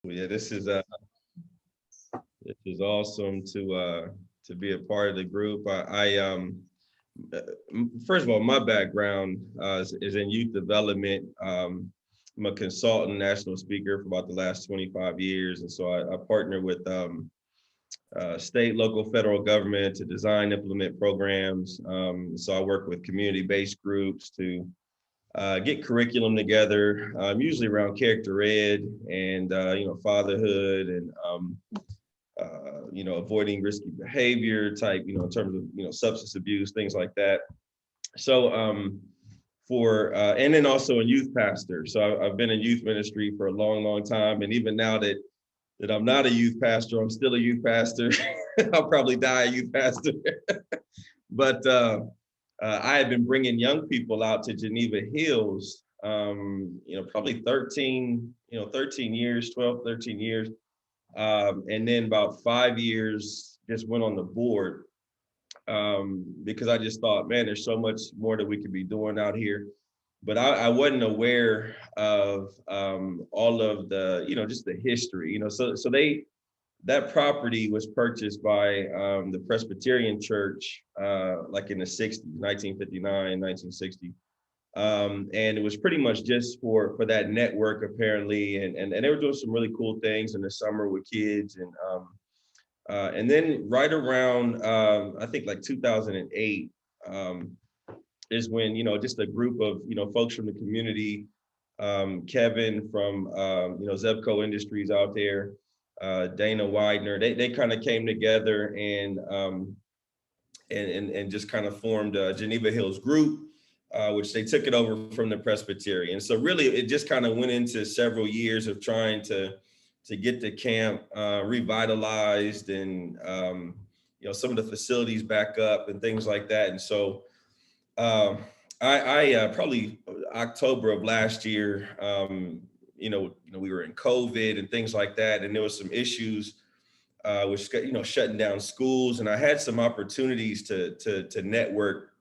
Well, yeah, this is awesome to be a part of the group. Uh, First of all, my background is in youth development. I'm a consultant, national speaker for about the last 25 years, and so I partner with state, local, federal government to design, implement programs. So I work with community-based groups to get curriculum together, usually around character ed and fatherhood and avoiding risky behavior type, in terms of substance abuse, things like that. So for and then also a youth pastor. So I've been in youth ministry for a long, long time, and even now that I'm not a youth pastor, I'm still a youth pastor. I'll probably die a youth pastor, but I had been bringing young people out to Geneva Hills, probably 13 years, 12, 13 years. And then about 5 years just went on the board because I just thought, man, there's so much more that we could be doing out here. But I wasn't aware of all of the, just the history, so that property was purchased by the Presbyterian Church like in the 60s, 1959, 1960. And it was pretty much just for that network apparently, and they were doing some really cool things in the summer with kids, and then right around I think like 2008 is when just a group of folks from the community, Kevin from Zebco Industries out there, Dana Widener, they kind of came together and just kind of formed a Geneva Hills group, which they took it over from the Presbyterian. So really, it just kind of went into several years of trying to get the camp revitalized and some of the facilities back up and things like that. And so um, I probably October of last year, we were in COVID and things like that, and there was some issues which shutting down schools, and I had some opportunities to network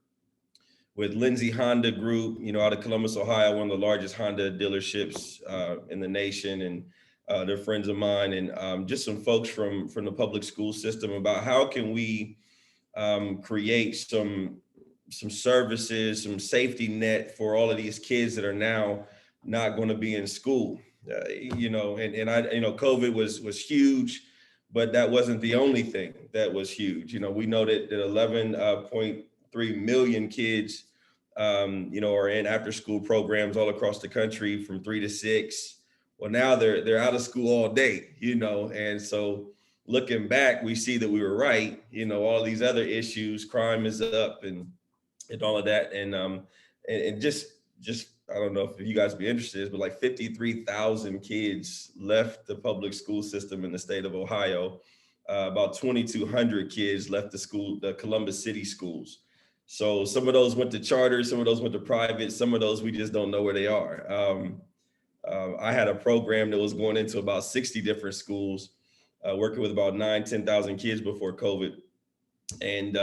with Lindsay Honda Group, out of Columbus, Ohio, one of the largest Honda dealerships in the nation, and they're friends of mine, and just some folks from the public school system about how can we create some services, some safety net for all of these kids that are now not going to be in school. And I, COVID was huge, but that wasn't the only thing that was huge. We know that 11.3 million kids, are in after school programs all across the country from 3 to 6. Well, now they're out of school all day, and so looking back, we see that we were right. All these other issues, crime is up and all of that, and just I don't know if you guys be interested, but like 53,000 kids left the public school system in the state of Ohio. About 2,200 kids left the Columbus City schools. So some of those went to charter, some of those went to private, some of those we just don't know where they are. I had a program that was going into about 60 different schools, working with about 10,000 kids before COVID, and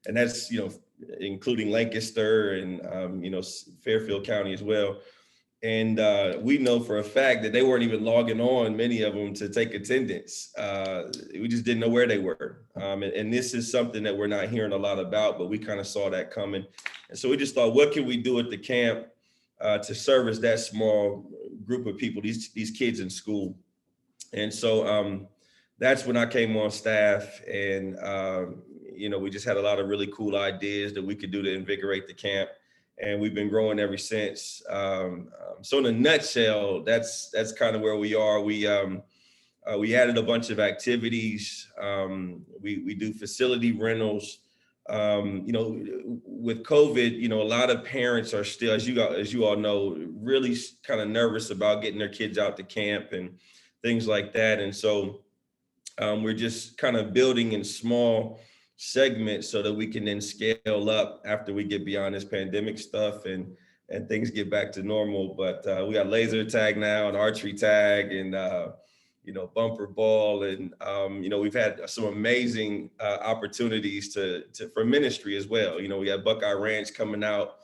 that's including Lancaster and Fairfield County as well. And we know for a fact that they weren't even logging on, many of them, to take attendance. We just didn't know where they were. And this is something that we're not hearing a lot about, but we kind of saw that coming. And so we just thought, what can we do at the camp to service that small group of people, these kids in school? And so that's when I came on staff, and we just had a lot of really cool ideas that we could do to invigorate the camp, and we've been growing ever since. So in a nutshell, that's kind of where we are. We added a bunch of activities. We do facility rentals. With COVID, a lot of parents are still, as you all know, really kind of nervous about getting their kids out to camp and things like that. And so we're just kind of building in small segments so that we can then scale up after we get beyond this pandemic stuff and things get back to normal. But we got laser tag now and archery tag and bumper ball, and we've had some amazing opportunities for ministry as well. We have Buckeye Ranch coming out,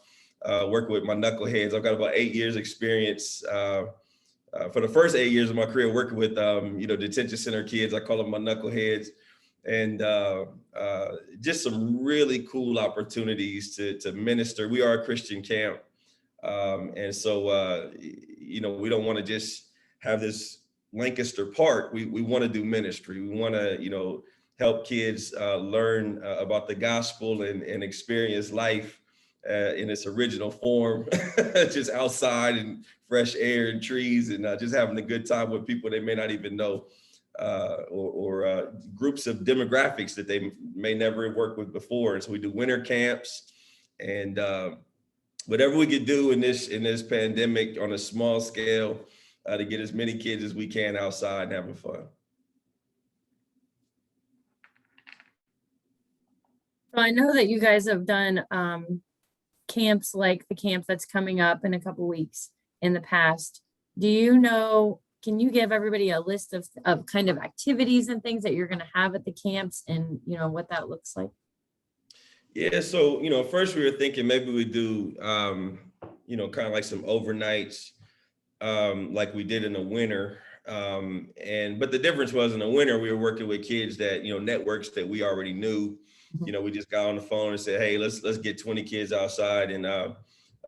working with my knuckleheads. I've got about 8 years experience for the first 8 years of my career working with, detention center kids. I call them my knuckleheads. And just some really cool opportunities to minister. We are a Christian camp. And so, we don't want to just have this Lancaster Park. We want to do ministry. We want to, help kids learn about the gospel and experience life in its original form, just outside and fresh air and trees and just having a good time with people they may not even know, or groups of demographics that they may never have worked with before. And so we do winter camps and whatever we could do in this pandemic on a small scale to get as many kids as we can outside and having fun. So I know that you guys have done camps like the camp that's coming up in a couple weeks in the past. Can you give everybody a list of kind of activities and things that you're going to have at the camps and, what that looks like? Yeah, so, first we were thinking maybe we do, kind of like some overnights, like we did in the winter. But the difference was in the winter, we were working with kids that, networks that we already knew. We just got on the phone and said, hey, let's get 20 kids outside and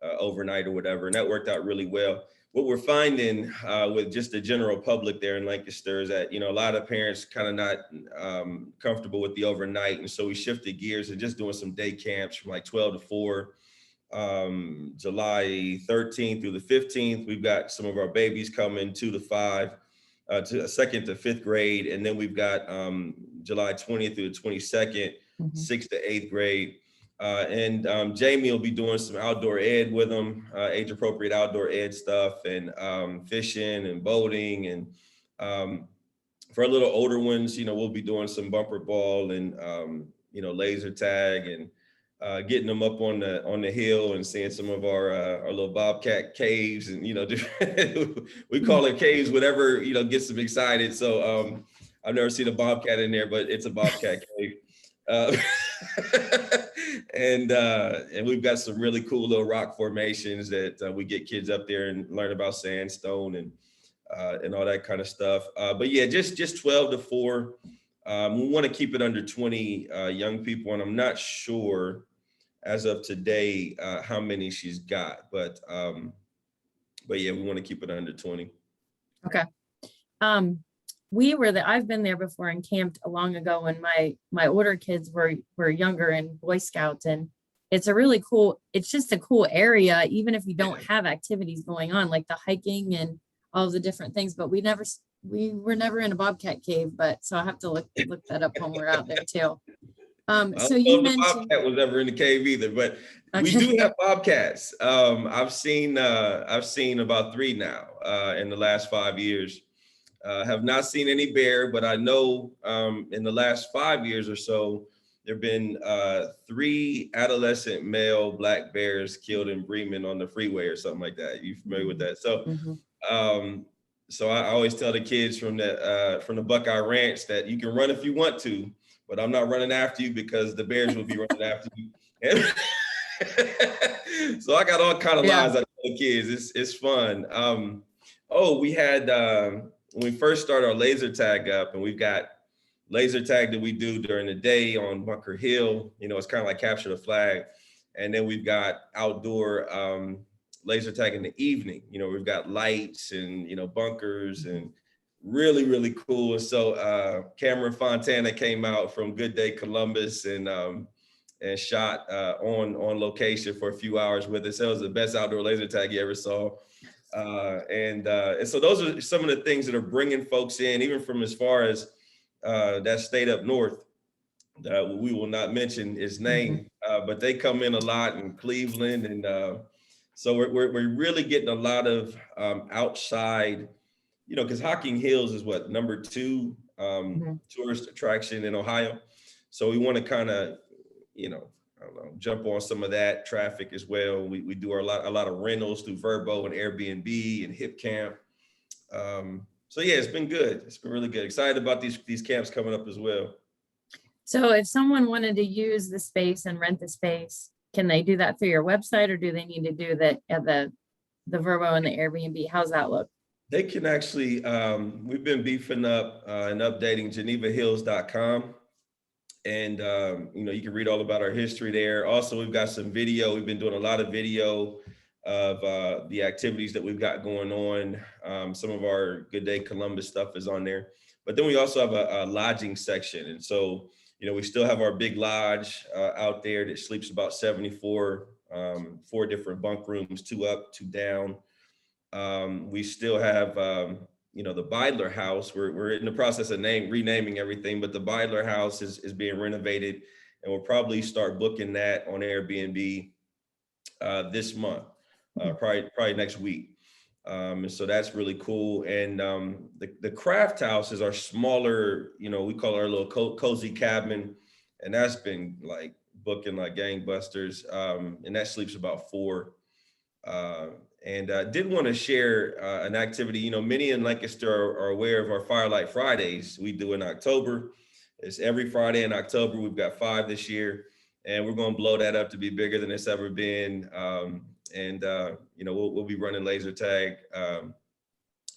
overnight or whatever. And that worked out really well. What we're finding with just the general public there in Lancaster is that, a lot of parents kind of not comfortable with the overnight. And so we shifted gears and just doing some day camps from like 12 to 4, July 13th through the 15th. We've got some of our babies coming 2 to 5, to 2nd to 5th grade. And then we've got July 20th through the 22nd, 6th to 8th grade. And Jamie will be doing some outdoor ed with them, age appropriate outdoor ed stuff and fishing and boating. And for our little older ones, we'll be doing some bumper ball and, laser tag and getting them up on the hill and seeing some of our little bobcat caves and, we call it caves, whatever, gets them excited. So I've never seen a bobcat in there, but it's a bobcat cave. And we've got some really cool little rock formations that we get kids up there and learn about sandstone and all that kind of stuff. But yeah, just 12 to 4. We want to keep it under 20 young people, and I'm not sure as of today how many she's got, but yeah, we want to keep it under 20. Okay. I've been there before and camped long ago when my older kids were younger and Boy Scouts, and it's just a cool area, even if you don't have activities going on like the hiking and all the different things. But we were never in a bobcat cave, so I have to look that up when we're out there too. So you mentioned bobcat was never in the cave either, but we do have bobcats. I've seen about 3 now in the last 5 years. Have not seen any bear, but I know in the last 5 years or so, there have been 3 adolescent male black bears killed in Bremen on the freeway or something like that. You familiar with that? So, so I always tell the kids from the Buckeye Ranch that you can run if you want to, but I'm not running after you because the bears will be running after you. So I got all kind of lines I tell the kids. It's fun. We had when we first started our laser tag up, and we've got laser tag that we do during the day on Bunker Hill. It's kind of like capture the flag. And then we've got outdoor laser tag in the evening. We've got lights and, bunkers and really, really cool. And so Cameron Fontana came out from Good Day Columbus and shot on location for a few hours with us. It was the best outdoor laser tag you ever saw. And so those are some of the things that are bringing folks in, even from as far as that state up north. We will not mention his name, but they come in a lot in Cleveland. And so we're really getting a lot of outside, because Hocking Hills is number 2 tourist attraction in Ohio. So we want to kind of, jump on some of that traffic as well. We do a lot of rentals through Verbo and Airbnb and Hip Camp. So yeah, it's been good. It's been really good. Excited about these camps coming up as well. So if someone wanted to use the space and rent the space, can they do that through your website, or do they need to do the Verbo and the Airbnb? How's that look? They can actually, we've been beefing up and updating GenevaHills.com. And, you can read all about our history there. Also, we've got some video. We've been doing a lot of video of the activities that we've got going on. Some of our Good Day Columbus stuff is on there. But then we also have a lodging section. And so, we still have our big lodge out there that sleeps about 74, 4 different bunk rooms, 2 up, 2 down. We still have, the Beidler House. We're in the process of renaming everything, but the Beidler House is being renovated, and we'll probably start booking that on Airbnb this month, probably next week. And so that's really cool. And the Craft House is our smaller, we call our little cozy cabin, and that's been like booking like gangbusters. And that sleeps about 4. And did want to share an activity. Many in Lancaster are aware of our Firelight Fridays we do in October. It's every Friday in October. We've got 5 this year, and we're going to blow that up to be bigger than it's ever been. We'll be running laser tag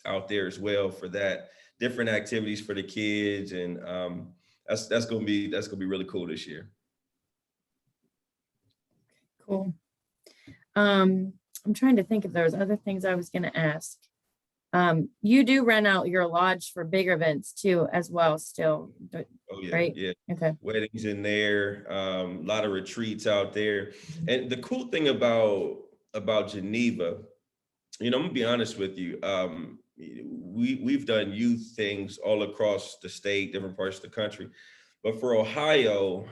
out there as well for that. Different activities for the kids, and that's going to be really cool this year. Cool. I'm trying to think if there's other things I was going to ask. You do rent out your lodge for big events too, as well, still. Oh yeah, right? Yeah. Okay. Weddings in there, a lot of retreats out there. And the cool thing about Geneva, I'm gonna be honest with you. We've done youth things all across the state, different parts of the country. But for Ohio,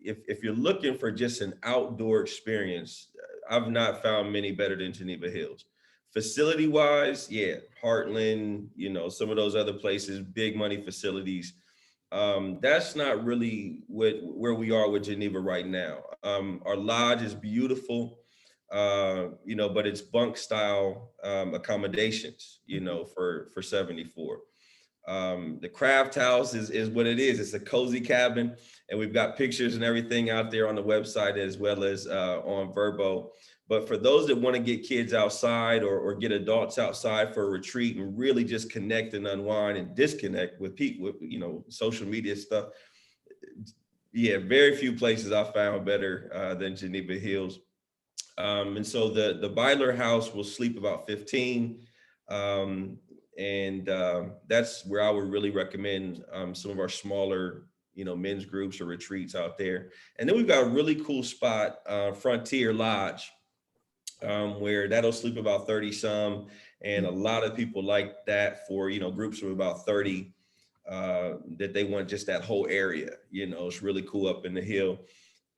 if you're looking for just an outdoor experience, I've not found many better than Geneva Hills. Facility wise, yeah, Heartland, some of those other places, big money facilities. That's not really where we are with Geneva right now. Our lodge is beautiful, but it's bunk style accommodations, for 74. The Craft House is what it is. It's a cozy cabin, and we've got pictures and everything out there on the website as well as on Verbo. But for those that want to get kids outside or get adults outside for a retreat and really just connect and unwind and disconnect with people, with, social media stuff. Yeah, very few places I found better than Geneva Hills. And so the Beidler House will sleep about 15. And that's where I would really recommend some of our smaller, men's groups or retreats out there. And then we've got a really cool spot, Frontier Lodge, where that'll sleep about 30 some. And a lot of people like that for, groups of about 30 that they want just that whole area. It's really cool up in the hill.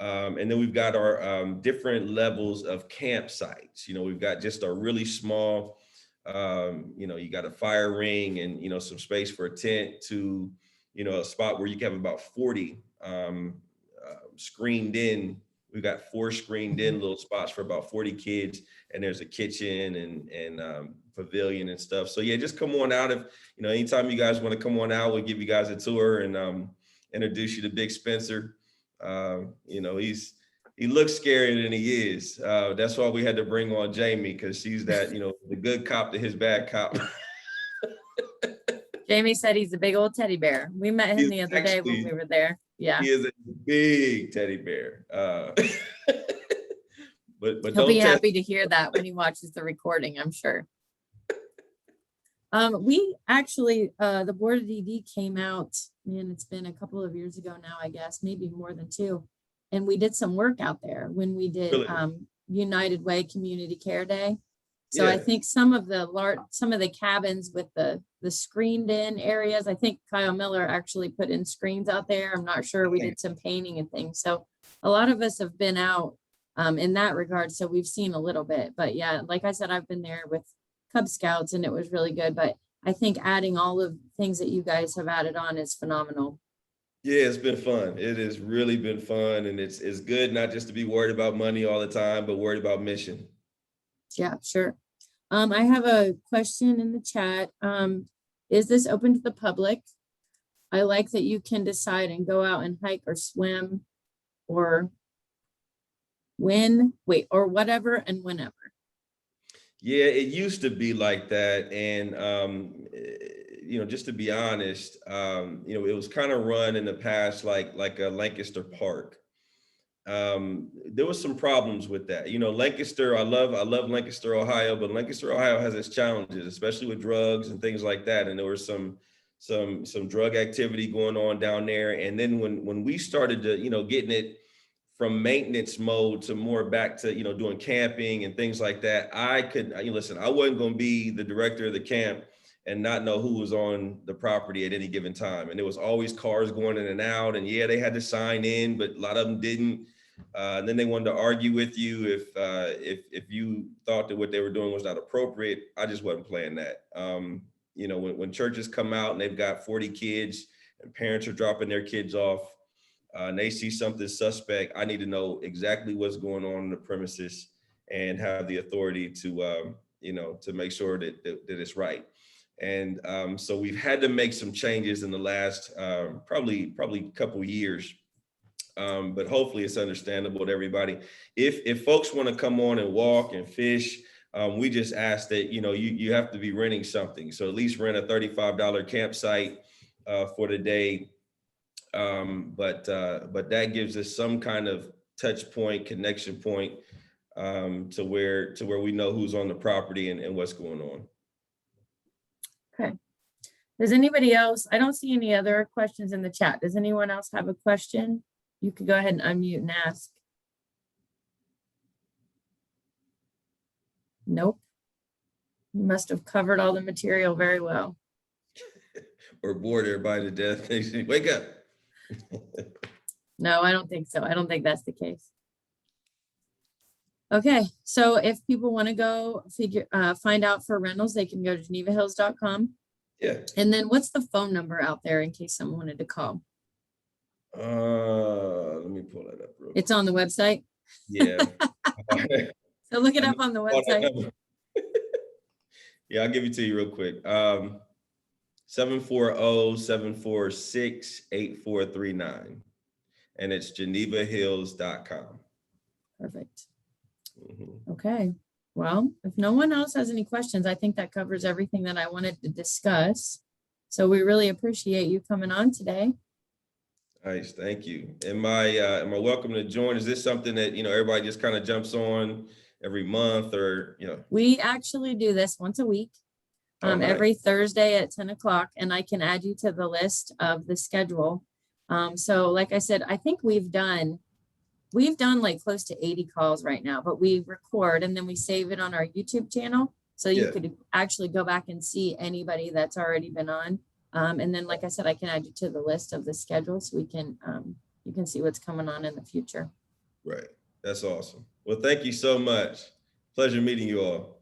And then we've got our different levels of campsites. We've got just a really small, you got a fire ring and, some space for a tent to, a spot where you can have about 40 screened in. We've got 4 screened in little spots for about 40 kids, and there's a kitchen and pavilion and stuff. So yeah, just come on out. If, anytime you guys want to come on out, we'll give you guys a tour and introduce you to Big Spencer. He looks scarier than he is. That's why we had to bring on Jamie, because she's that, the good cop to his bad cop. Jamie said he's a big old teddy bear. We met him the other day when we were there. Yeah. He is a big teddy bear. But he'll be happy to hear that when he watches the recording, I'm sure. We actually, the board of DD came out, and it's been a couple of years ago now, I guess, maybe more than 2. And we did some work out there when we did Really? United Way Community Care Day. So Yeah. I think some of the cabins with the screened in areas, I think Kyle Miller actually put in screens out there. I'm not sure. We did some painting and things. So a lot of us have been out in that regard. So we've seen a little bit. But yeah, like I said, I've been there with Cub Scouts and it was really good. But I think adding all of the things that you guys have added on is phenomenal. Yeah, it's been fun. It has really been fun. And it's good not just to be worried about money all the time, but worried about mission. Yeah, sure. I have a question in the chat. Is this open to the public? I like that you can decide and go out and hike or swim or whatever and whenever. Yeah, it used to be like that. And, just to be honest, it was kind of run in the past like a Lancaster Park. There was some problems with that. Lancaster, I love Lancaster, Ohio, but Lancaster, Ohio has its challenges, especially with drugs and things like that. And there was some drug activity going on down there. And then when we started to, getting it from maintenance mode to more back to, doing camping and things like that, listen, I wasn't going to be the director of the camp and not know who was on the property at any given time. And there was always cars going in and out, and yeah, they had to sign in, but a lot of them didn't. And then they wanted to argue with you if you thought that what they were doing was not appropriate. I just wasn't playing that. When churches come out and they've got 40 kids and parents are dropping their kids off, and they see something suspect, I need to know exactly what's going on in the premises and have the authority to make sure that it's right. And so we've had to make some changes in the last probably couple years. But hopefully it's understandable to everybody. If folks want to come on and walk and fish, we just ask that, you have to be renting something. So at least rent a $35 campsite for the day. But that gives us some kind of touch point, connection point to where we know who's on the property and what's going on. Okay. Does anybody else, I don't see any other questions in the chat. Does anyone else have a question? You could go ahead and unmute and ask. Nope. You must have covered all the material very well. Or bored everybody to death. They say, wake up. No, I don't think so. I don't think that's the case. Okay, so if people want to go find out for rentals, they can go to genevahills.com. Yeah. And then what's the phone number out there in case someone wanted to call? Let me pull that up real quick. It's on the website. Yeah. So look it up on the website. Yeah, I'll give it to you real quick. 740-746-8439. And it's genevahills.com. Perfect. Mm-hmm. Okay. Well, if no one else has any questions, I think that covers everything that I wanted to discuss. So we really appreciate you coming on today. Nice, thank you. Am I welcome to join? Is this something that everybody just kind of jumps on every month, or We actually do this once a week, nice. Every Thursday at 10 o'clock, and I can add you to the list of the schedule. So like I said, I think we've done like close to 80 calls right now, but we record and then we save it on our YouTube channel. So you could actually go back and see anybody that's already been on. And then, like I said, I can add you to the list of the schedule so we can, you can see what's coming on in the future. Right. That's awesome. Well, thank you so much. Pleasure meeting you all.